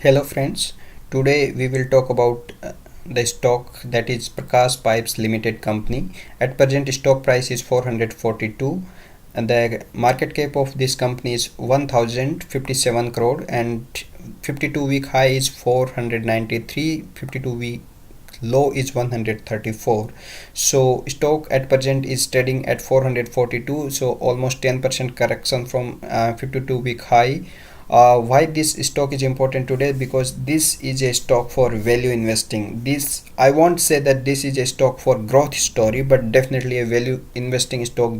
Hello friends, today we will talk about the stock that is Prakash Pipes Limited Company. At present stock price is 442 and the market cap of this company is 1057 crore and 52-week high is 493, 52-week low is 134. So stock at present is trading at 442, so almost 10% correction from 52-week high. Why this stock is important today? Because this is a stock for value investing. This, I won't say that this is a stock for growth story, but definitely a value investing stock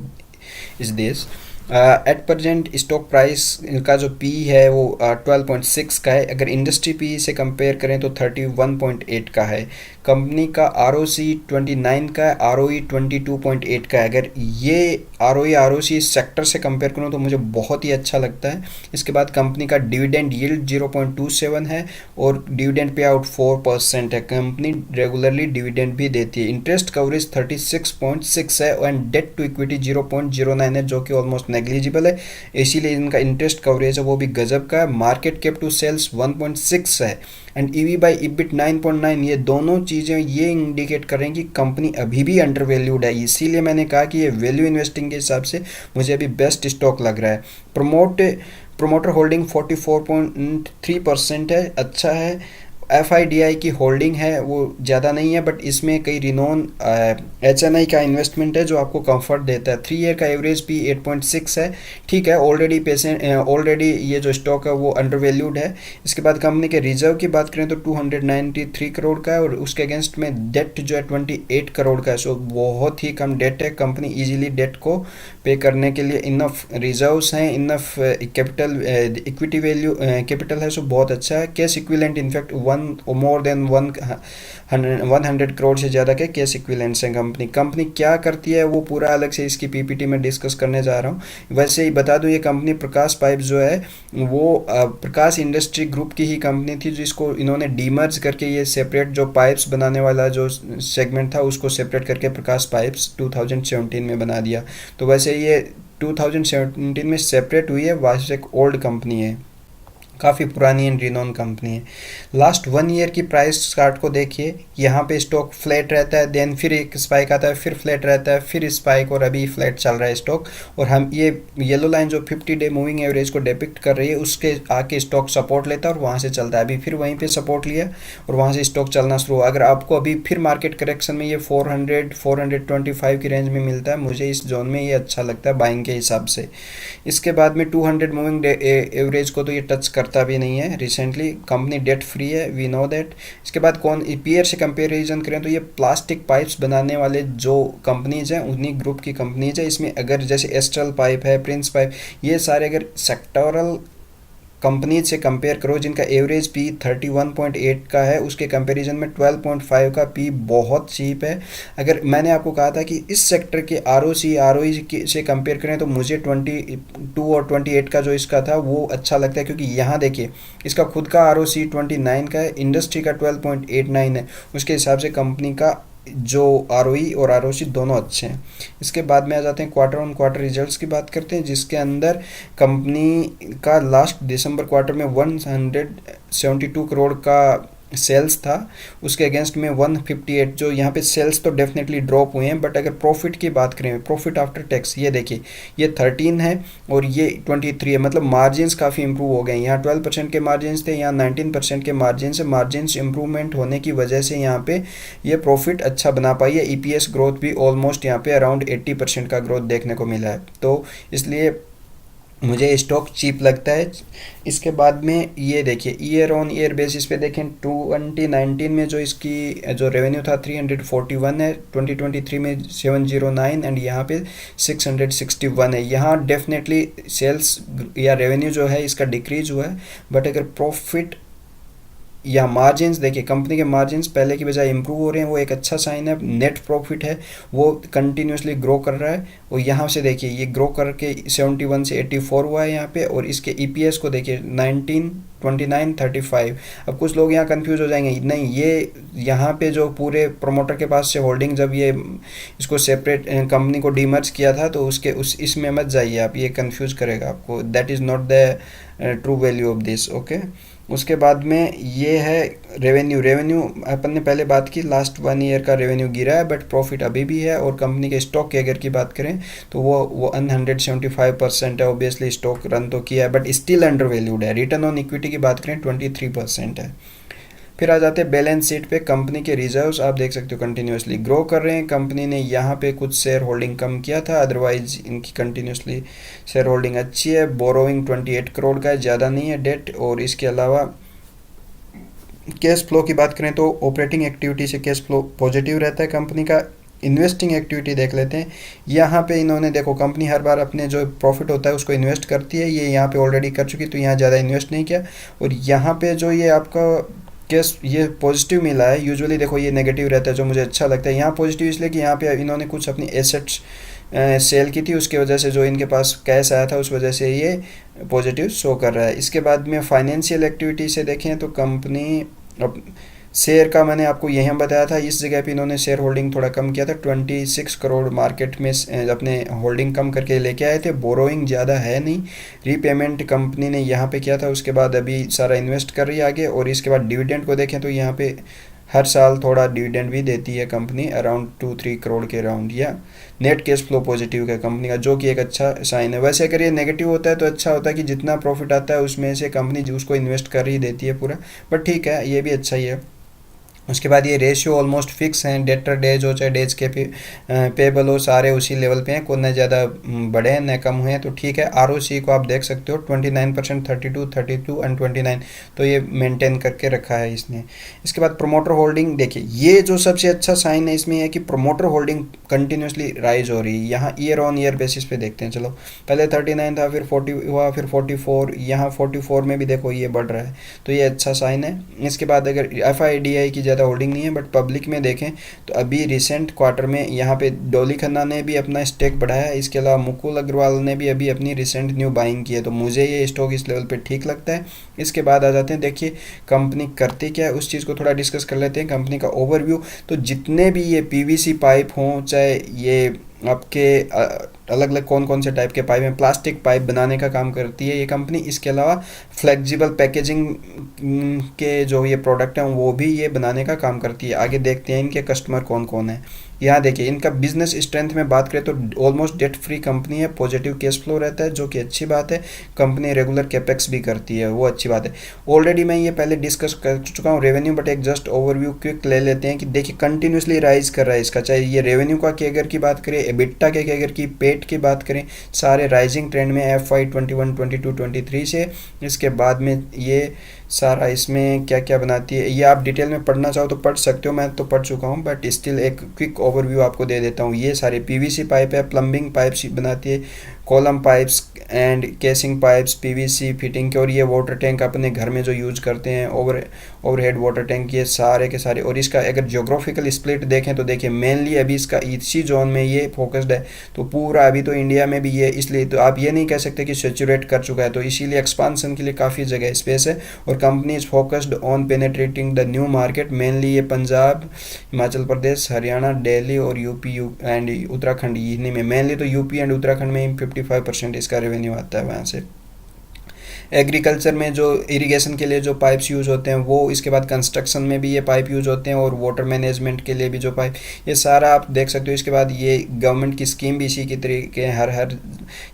is this. At present stock price इनका जो P है वो 12.6 का है. अगर industry P से compare करें तो 31.8 का है. कंपनी का आर ओ सी 29 का है, आर ओ ई 22.8 का है. अगर ये R O E R O C sector से कंपेयर करूँ तो मुझे बहुत ही अच्छा लगता है. इसके बाद कंपनी का डिविडेंड यील्ड 0.27 है और डिविडेंड पे आउट 4% है. कंपनी रेगुलरली डिविडेंड भी देती है. इंटरेस्ट कवरेज 36.6 है एंड डेट टू इक्विटी 0.09 है, जो कि ऑलमोस्ट नेग्लिजिबल है. इसीलिए इनका इंटरेस्ट कवरेज है वो भी गजब का है. मार्केट कैप टू सेल्स 1.6 है एंड ईवी बाई इबिट 9.9. ये दोनों चीज़ें ये इंडिकेट करें कि कंपनी अभी भी अंडर वैल्यूड है. इसीलिए मैंने कहा कि ये वैल्यू इन्वेस्टिंग के हिसाब से मुझे अभी बेस्ट स्टॉक लग रहा है. प्रोमोटर होल्डिंग 44.3% है, अच्छा है. FIDI की होल्डिंग है वो ज़्यादा नहीं है, बट इसमें कई रिनोन HNI का इन्वेस्टमेंट है जो आपको कंफर्ट देता है. 3 ईयर का एवरेज पी 8.6 है. ठीक है, ऑलरेडी ये जो स्टॉक है वो अंडर वैल्यूड है. इसके बाद कंपनी के रिजर्व की बात करें तो 293 करोड़ का है और उसके अगेंस्ट में डेट जो है 28 करोड़ का है. सो बहुत ही कम डेट है. कंपनी इजीली डेट को पे करने के लिए इनफ रिजर्व्स हैं, enough capital equity value capital है. सो बहुत अच्छा है. Cash equivalent in fact more than 100 crore से ज़्यादा के कैश इक्विवेलेंट्स हैं. कंपनी क्या करती है वो पूरा अलग से इसकी पीपीटी में डिस्कस करने जा रहा हूँ. वैसे ही बता दूँ, ये कंपनी प्रकाश पाइप जो है वो प्रकाश इंडस्ट्री ग्रुप की ही कंपनी थी, जिसको इन्होंने डीमर्ज करके ये सेपरेट जो पाइप्स बनाने वाला जो सेगमेंट था उसको सेपरेट करके प्रकाश पाइप्स 2017 में बना दिया. तो वैसे ये 2017 में सेपरेट हुई है. वास्तव एक ओल्ड कंपनी है, काफ़ी पुरानी एंड रिनोन कंपनी है. लास्ट 1 ईयर की प्राइस चार्ट को देखिए. यहाँ पे स्टॉक फ्लैट रहता है, देन फिर एक स्पाइक आता है, फिर फ्लैट रहता है, फिर स्पाइक, और अभी फ्लैट चल रहा है स्टॉक. और हम ये येलो लाइन जो 50 डे मूविंग एवरेज को डिपिक्ट कर रही है उसके आके स्टॉक सपोर्ट लेता है और वहाँ से चलता है. अभी फिर वहीं पे सपोर्ट लिया और वहाँ से स्टॉक चलना शुरू. अगर आपको अभी फिर मार्केट करेक्शन में ये 425 की रेंज में मिलता है, मुझे इस जोन में ये अच्छा लगता है बाइंग के हिसाब से. इसके बाद में 200 मूविंग एवरेज को तो ये टच करता भी नहीं है. रिसेंटली कंपनी डेट फ्री है, वी नो दैट. इसके बाद कौन पीयर से कंपेरिजन करें तो ये प्लास्टिक पाइप्स बनाने वाले जो कंपनीज हैं उन्हीं ग्रुप की कंपनीज है. इसमें अगर जैसे एस्ट्रल पाइप है, प्रिंस पाइप, ये सारे अगर सेक्टोरल कंपनीज से कंपेयर करो जिनका एवरेज पी 31.8 का है, उसके कंपैरिजन में 12.5 का पी बहुत चीप है. अगर मैंने आपको कहा था कि इस सेक्टर के ROE से कंपेयर करें तो मुझे 22 और 28 का जो इसका था वो अच्छा लगता है, क्योंकि यहाँ देखिए इसका खुद का ROC 29 का है, इंडस्ट्री का 12.89 है. उसके हिसाब से कंपनी का जो ROE और ROC दोनों अच्छे हैं. इसके बाद में आ जाते हैं क्वार्टर ऑन क्वार्टर रिजल्ट्स की बात करते हैं, जिसके अंदर कंपनी का लास्ट दिसंबर क्वार्टर में 172 करोड़ का सेल्स था. उसके अगेंस्ट में 158, जो यहाँ पे सेल्स तो डेफिनेटली ड्रॉप हुए हैं, बट अगर प्रॉफिट की बात करें, प्रॉफिट आफ्टर टैक्स, ये देखिए ये 13 है और ये 23 है. मतलब मार्जिन्स काफ़ी इंप्रूव हो गए. यहाँ 12% के मार्जिन्स थे, यहाँ 19% के मार्जिन्स है. मार्जिन्स इंप्रूवमेंट होने की वजह से यहाँ पे ये प्रॉफिट अच्छा बना पाई है. EPS ग्रोथ भी ऑलमोस्ट यहाँ पे अराउंड 80% का ग्रोथ देखने को मिला है. तो इसलिए मुझे स्टॉक चीप लगता है. इसके बाद में ये देखिए ईयर ऑन ईयर बेसिस पे देखें, 2019 में जो इसकी जो रेवेन्यू था 341 है, 2023 में 709 एंड यहाँ पे 661 है. यहाँ डेफिनेटली सेल्स या रेवेन्यू जो है इसका डिक्रीज हुआ है, बट अगर प्रॉफिट या मार्जिन्स देखिए, कंपनी के मार्जिन्स पहले की बजाय इंप्रूव हो रहे हैं, वो एक अच्छा साइन है. नेट प्रॉफिट है वो कंटिन्यूसली ग्रो कर रहा है और यहाँ से देखिए ये ग्रो करके 71 से 84 हुआ है यहाँ पे. और इसके EPS को देखिए 19, 29, 35. अब कुछ लोग यहाँ कंफ्यूज हो जाएंगे, नहीं ये यहाँ पे जो पूरे प्रोमोटर के पास से होल्डिंग, जब ये इसको सेपरेट कंपनी को डीमर्ज किया था तो उसके इसमें मत जाइए आप, ये कंफ्यूज करेगा आपको. That is not the true value of this. Okay, उसके बाद में ये है रेवेन्यू अपन ने पहले बात की, लास्ट 1 ईयर का रेवेन्यू गिरा है बट प्रॉफिट अभी भी है। और कंपनी के स्टॉक की अगर की बात करें तो वो 175% है। ऑब्वियसली स्टॉक रन तो किया है बट स्टिल अंडर वैल्यूड है। रिटर्न ऑन इक्विटी की बात करें 23% है। फिर आ जाते हैं बैलेंस शीट पे। कंपनी के रिजर्व्स आप देख सकते हो कंटिन्यूसली ग्रो कर रहे हैं। कंपनी ने यहाँ पे कुछ शेयर होल्डिंग कम किया था, अदरवाइज इनकी कंटिन्यूसली शेयर होल्डिंग अच्छी है। बोरोइंग 28 करोड़ का है, ज़्यादा नहीं है डेट। और इसके अलावा कैश फ्लो की बात करें तो ऑपरेटिंग एक्टिविटी से कैश फ्लो पॉजिटिव रहता है कंपनी का। इन्वेस्टिंग एक्टिविटी देख लेते हैं। यहाँ पे इन्होंने देखो, कंपनी हर बार अपने जो प्रॉफिट होता है उसको इन्वेस्ट करती है, ये यहाँ पे ऑलरेडी कर चुकी, तो यहाँ ज़्यादा इन्वेस्ट नहीं किया। और यहाँ पे जो ये आपका कैश ये पॉजिटिव मिला है, यूजुअली देखो ये नेगेटिव रहता है जो मुझे अच्छा लगता है। यहाँ पॉजिटिव इसलिए कि यहाँ पे इन्होंने कुछ अपनी एसेट्स सेल की थी, उसके वजह से जो इनके पास कैश आया था उस वजह से ये पॉजिटिव शो कर रहा है। इसके बाद में फाइनेंशियल एक्टिविटी से देखें तो कंपनी अब शेयर का मैंने आपको यहीं बताया था, इस जगह पे इन्होंने शेयर होल्डिंग थोड़ा कम किया था। 26 करोड़ मार्केट में अपने होल्डिंग कम करके लेके आए थे। बोरोइंग ज़्यादा है नहीं, रीपेमेंट कंपनी ने यहाँ पे किया था, उसके बाद अभी सारा इन्वेस्ट कर रही है आगे। और इसके बाद डिविडेंड को देखें तो यहाँ पे हर साल थोड़ा डिविडेंड भी देती है कंपनी, अराउंड 2-3 करोड़ के अराउंड। या नेट कैश फ्लो पॉजिटिव है कंपनी का, जो कि एक अच्छा साइन है। वैसे अगर ये नेगेटिव होता है तो अच्छा होता है कि जितना प्रॉफिट आता है उसमें से कंपनी उसको इन्वेस्ट कर ही देती है पूरा, बट ठीक है ये भी अच्छा ही है। उसके बाद ये रेशियो ऑलमोस्ट फिक्स हैं, डेटर डेज हो चाहे डेज के पेबल हो, सारे उसी लेवल पे हैं, कोई न ज़्यादा बढ़े हैं न कम हुए हैं, तो ठीक है। आरओसी को आप देख सकते हो 29%, 32 एंड 29, तो ये मेंटेन करके रखा है इसने। इसके बाद प्रोमोटर होल्डिंग देखिए, ये जो सबसे अच्छा साइन है इसमें है कि प्रोमोटर होल्डिंग कंटिन्यूसली राइज हो रही है। यहाँ ईयर ऑन ईयर बेसिस पे देखते हैं, चलो पहले 39 था, फिर 40 हुआ, फिर 44, यहाँ 44 में भी देखो ये बढ़ रहा है, तो ये अच्छा साइन है। इसके बाद अगर FIDI की होल्डिंग नहीं है बट पब्लिक में देखें तो अभी रिसेंट क्वार्टर में यहाँ पे डोली खन्ना ने भी अपना स्टेक बढ़ाया है। इसके अलावा मुकुल अग्रवाल ने भी अभी अपनी रिसेंट न्यू बाइंग की है, तो मुझे ये स्टॉक इस लेवल पे ठीक लगता है। इसके बाद आ जाते हैं, देखिए कंपनी करती क्या है उस चीज़ को थोड़ा डिस्कस कर लेते हैं, कंपनी का ओवरव्यू। तो जितने भी ये PVC पाइप हों, चाहे ये आपके अलग अलग कौन कौन से टाइप के पाइप हैं, प्लास्टिक पाइप बनाने का काम करती है ये कंपनी। इसके अलावा फ्लेक्सिबल पैकेजिंग के जो ये प्रोडक्ट हैं वो भी ये बनाने का काम करती है। आगे देखते हैं इनके कस्टमर कौन कौन है। यहाँ देखिए इनका बिजनेस स्ट्रेंथ में बात करें तो ऑलमोस्ट डेट फ्री कंपनी है, पॉजिटिव कैश फ्लो रहता है जो कि अच्छी बात है। कंपनी रेगुलर कैपेक्स भी करती है, वो अच्छी बात है। ऑलरेडी मैं ये पहले डिस्कस कर चुका हूँ रेवेन्यू, बट एक जस्ट ओवरव्यू क्विक ले लेते हैं कि देखिए कंटिन्यूसली राइज कर रहा है इसका, चाहे ये रेवेन्यू का कैगर की बात करें, एबिटा के कैगर की, पेट की बात करें, सारे राइजिंग ट्रेंड में FY 21, 22, 23 से। इसके बाद में ये सारा इसमें क्या क्या बनाती है ये आप डिटेल में पढ़ना चाहो तो पढ़ सकते हो, मैं तो पढ़ चुका हूँ, बट स्टिल एक क्विक ओवरव्यू आपको दे देता हूँ। ये सारे PVC पाइप है, प्लम्बिंग पाइप्स बनाती है, column pipes and casing pipes, PVC fitting के, और ये वाटर टैंक अपने घर में जो यूज करते हैं, ओवरहेड वाटर टैंक, ये सारे के सारे। और इसका अगर ज्योग्राफिकल स्प्लिट देखें तो देखिए मेनली अभी इसका इसी जोन में ये फोकस्ड है, तो पूरा अभी तो इंडिया में भी ये, इसलिए तो आप ये नहीं कह सकते कि सेचुरेट कर चुका है, तो इसीलिए एक्सपांसन के लिए काफ़ी जगह स्पेस है। और company is focused on penetrating the new market, mainly ये पंजाब, हिमाचल प्रदेश, हरियाणा, दिल्ली और यूपी एंड उत्तराखंड, इन्हीं में मेनली, तो यूपी एंड उत्तराखंड में 55% इसका रेवेन्यू आता है वहाँ से। एग्रीकल्चर में जो इरिगेशन के लिए जो पाइप्स यूज़ होते हैं वो, इसके बाद कंस्ट्रक्शन में भी ये पाइप यूज़ होते हैं, और वाटर मैनेजमेंट के लिए भी जो पाइप, ये सारा आप देख सकते हो। इसके बाद ये गवर्नमेंट की स्कीम भी इसी की तरीके हर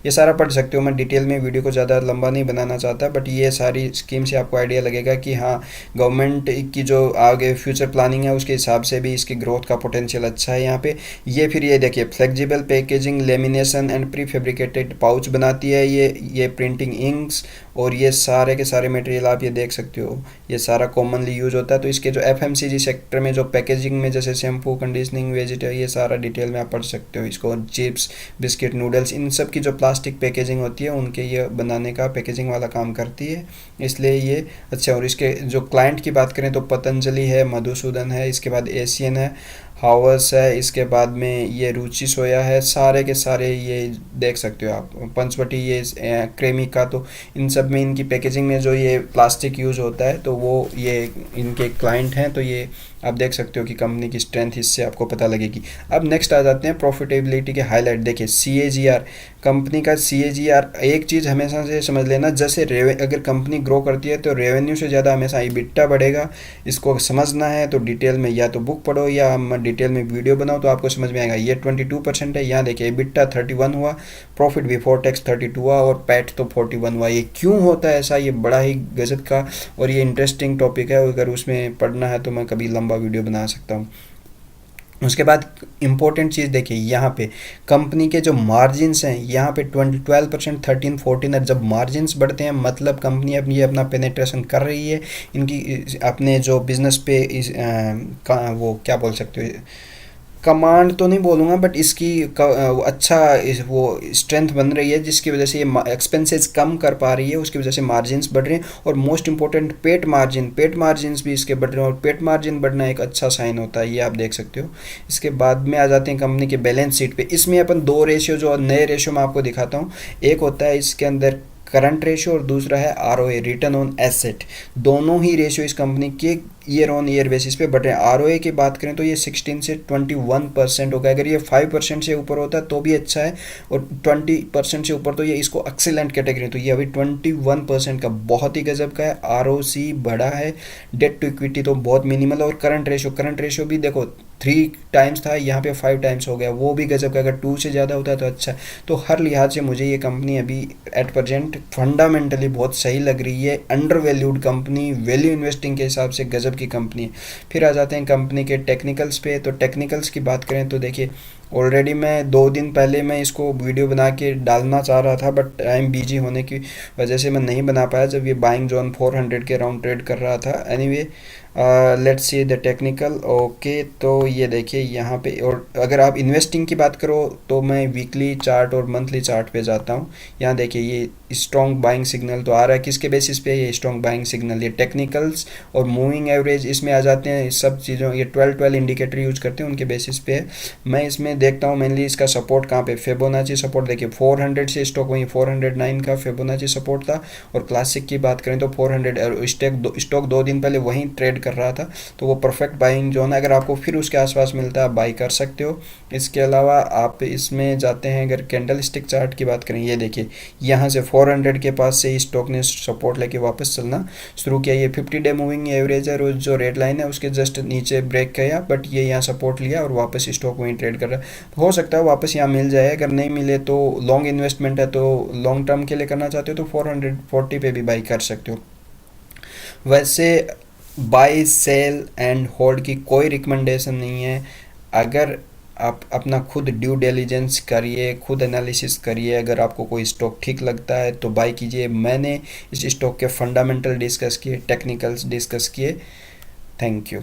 ये सारा पढ़ सकते हो। मैं डिटेल में वीडियो को ज़्यादा लंबा नहीं बनाना चाहता, बट ये सारी स्कीम से आपको आइडिया लगेगा कि हाँ गवर्नमेंट की जो आगे फ्यूचर प्लानिंग है उसके हिसाब से भी इसकी ग्रोथ का पोटेंशियल अच्छा है यहाँ पे। ये फिर ये देखिए flexible packaging, lamination and pre fabricated pouch बनाती है ये प्रिंटिंग इंक्स, और ये सारे के सारे मटेरियल आप ये देख सकते हो, ये सारा कॉमनली यूज होता है। तो इसके जो FMCG सेक्टर में जो पैकेजिंग में जैसे शैम्पू, कंडीशनिंग, वेजिटेबल, ये सारा डिटेल में आप पढ़ सकते हो इसको। चिप्स, बिस्किट, नूडल्स, इन सब की जो प्लास्टिक पैकेजिंग होती है उनके ये बनाने का पैकेजिंग वाला काम करती है, इसलिए ये अच्छा। और इसके जो क्लाइंट की बात करें तो पतंजलि है, मधुसूदन है, इसके बाद एशियन है, हावर्स है, इसके बाद में ये रुचि सोया है, सारे के सारे ये देख सकते हो आप। पंचवटी ये क्रेमिका, तो इन सब में इनकी पैकेजिंग में जो ये प्लास्टिक यूज़ होता है तो वो ये इनके क्लाइंट हैं, तो ये आप देख सकते हो कि कंपनी की स्ट्रेंथ इससे आपको पता लगेगी। अब नेक्स्ट आ जाते हैं प्रॉफिटेबिलिटी के हाईलाइट। देखिए CAGR, कंपनी का CAGR, एक चीज़ हमेशा से समझ लेना, जैसे अगर कंपनी ग्रो करती है तो रेवेन्यू से ज़्यादा हमेशा EBITDA बढ़ेगा। इसको समझना है तो डिटेल में या तो बुक पढ़ो या हम डिटेल में वीडियो बनाओ तो आपको समझ में आएगा। ये 22% है, यहाँ देखिए EBITDA 31 हुआ, प्रॉफिट बिफोर टैक्स 32 हुआ और पैट तो 41 हुआ। ये क्यों होता है ऐसा, ये बड़ा ही गजब का और ये इंटरेस्टिंग टॉपिक है, अगर उसमें पढ़ना है तो मैं कभी लंबा वीडियो बना सकता हूँ। उसके बाद इम्पोर्टेंट चीज़ देखिए, यहाँ पे कंपनी के जो मार्जिन्स हैं, यहाँ पे 12%, 13, 14 है। जब मार्जिन्स बढ़ते हैं मतलब कंपनी अपनी अपना पेनेट्रेशन कर रही है, इनकी अपने जो बिजनेस पे वो क्या बोल सकते हो, कमांड तो नहीं बोलूँगा बट इसकी अच्छा वो स्ट्रेंथ बन रही है, जिसकी वजह से ये एक्सपेंसेस कम कर पा रही है, उसकी वजह से मार्जिन्स बढ़ रहे हैं। और मोस्ट इंपॉर्टेंट पेट मार्जिन्स भी इसके बढ़ रहे हैं, और पेट मार्जिन बढ़ना एक अच्छा साइन होता है, ये आप देख सकते हो। इसके बाद में आ जाते हैं कंपनी के बैलेंस शीट पे। इसमें अपन दो रेशियो, जो नए रेशियो मैं आपको दिखाता हूँ, एक होता है इसके अंदर करंट रेशियो और दूसरा है ROA, रिटर्न ऑन एसेट। दोनों ही रेशियो इस कंपनी के ईयर ऑन ईयर बेसिस पे बढ़ रहे हैं। ROA की बात करें तो ये 16 से 21% हो गया। अगर ये 5% से ऊपर होता है तो भी अच्छा है, और 20% से ऊपर तो ये इसको एक्सीलेंट कैटेगरी। तो ये अभी 21% का बहुत ही गजब का है। ROC बड़ा है, डेट टू इक्विटी तो बहुत मिनिमल है, और करंट रेशियो भी देखो 3 टाइम्स था, यहाँ पे 5 टाइम्स हो गया, वो भी गजब का। अगर 2 से ज़्यादा होता है तो अच्छा है। तो हर लिहाज से मुझे ये कंपनी अभी एट प्रेजेंट फंडामेंटली बहुत सही लग रही है। Under valued company, value investing के हिसाब से गजब की कंपनी है। फिर आ जाते हैं कंपनी के टेक्निकल्स पे। तो टेक्निकल्स की बात करें तो देखिए, ऑलरेडी मैं 2 दिन पहले मैं इसको वीडियो बना के डालना चाह रहा था, बट टाइम बिजी होने की वजह से मैं नहीं बना पाया, जब ये बाइंग जोन 400 के अराउंड ट्रेड कर रहा था। Anyway let's see the technical. Okay, तो ये देखिए यहाँ पे, और अगर आप इन्वेस्टिंग की बात करो तो मैं वीकली चार्ट और मंथली चार्ट पे जाता हूँ। यहाँ देखिए ये स्ट्रॉन्ग बाइंग सिग्नल तो आ रहा है, किसके बेसिस पे, ये स्ट्रॉन्ग बाइंग सिग्नल, ये टेक्निकल्स और मूविंग एवरेज इसमें आ जाते हैं। इस सब चीज़ों, ये 12 इंडिकेटर यूज करते हैं, उनके बेसिस पे है। मैं इसमें देखता हूँ मेनली इसका सपोर्ट कहाँ पे, फिबोनाची सपोर्ट। देखिए 400 से स्टॉक वहीं 409 का फिबोनाची सपोर्ट था, और क्लासिक की बात करें तो 400, और स्टॉक 2 दिन पहले वहीं ट्रेड कर रहा था, तो वो परफेक्ट बाइंग जोन है। अगर आपको फिर उसके आसपास मिलता है आप बाई कर सकते हो। इसके अलावा आप इसमें जाते हैं, अगर कैंडल स्टिक चार्ट की बात करें, ये देखिए यहाँ से 400 के पास से स्टॉक ने सपोर्ट लेके वापस चलना शुरू किया। ये 50 डे मूविंग एवरेज है, और जो रेड लाइन है उसके जस्ट नीचे ब्रेक किया, बट ये यहाँ सपोर्ट लिया और वापस स्टॉक वहीं ट्रेड कर रहा है। हो सकता है वापस यहाँ मिल जाए, अगर नहीं मिले तो लॉन्ग इन्वेस्टमेंट है, तो लॉन्ग टर्म के लिए करना चाहते हो तो 440 पे भी बाई कर सकते हो। वैसे बाई सेल एंड होल्ड की कोई रिकमेंडेशन नहीं है। अगर आप अपना खुद ड्यू डिलिजेंस करिए, खुद एनालिसिस करिए, अगर आपको कोई स्टॉक ठीक लगता है तो बाई कीजिए। मैंने इस स्टॉक के फंडामेंटल डिस्कस किए, टेक्निकल्स डिस्कस किए। Thank you.